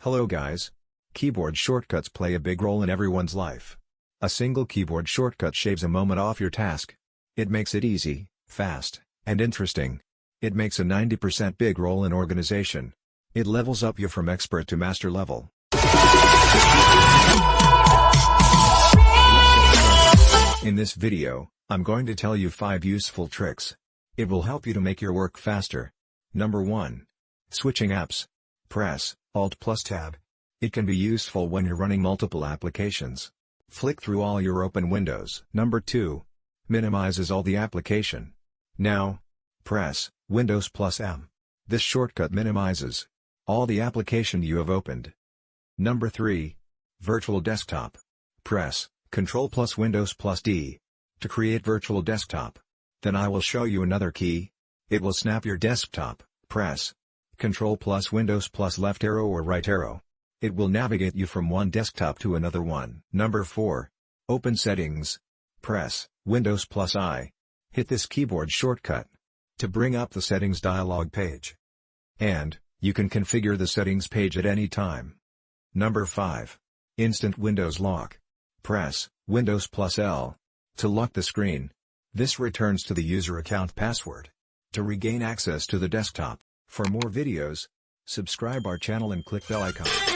Hello guys. Keyboard shortcuts play a big role in everyone's life. A single keyboard shortcut shaves a moment off your task. It makes it easy, fast, and interesting. It makes a 90% big role in organization. It levels up you from expert to master level. In this video, I'm going to tell you 5 useful tricks. It will help you to make your work faster. Number 1. Switching apps. Press Alt plus Tab. It can be useful when you're running multiple applications. Flick through all your open windows. Number 2. Minimizes all the application. Now, press Windows plus M. This shortcut minimizes all the application you have opened. Number 3. Virtual desktop. Press Ctrl plus Windows plus D to create virtual desktop. Then I will show you another key. It will snap your desktop. Press Ctrl plus Windows plus left arrow or right arrow. It will navigate you from one desktop to another one. Number 4. Open settings. Press Windows plus I. Hit this keyboard shortcut to bring up the settings dialog page. And you can configure the settings page at any time. Number 5. Instant Windows lock. Press Windows plus L to lock the screen. This returns to the user account password to regain access to the desktop. For more videos, subscribe our channel and click bell icon.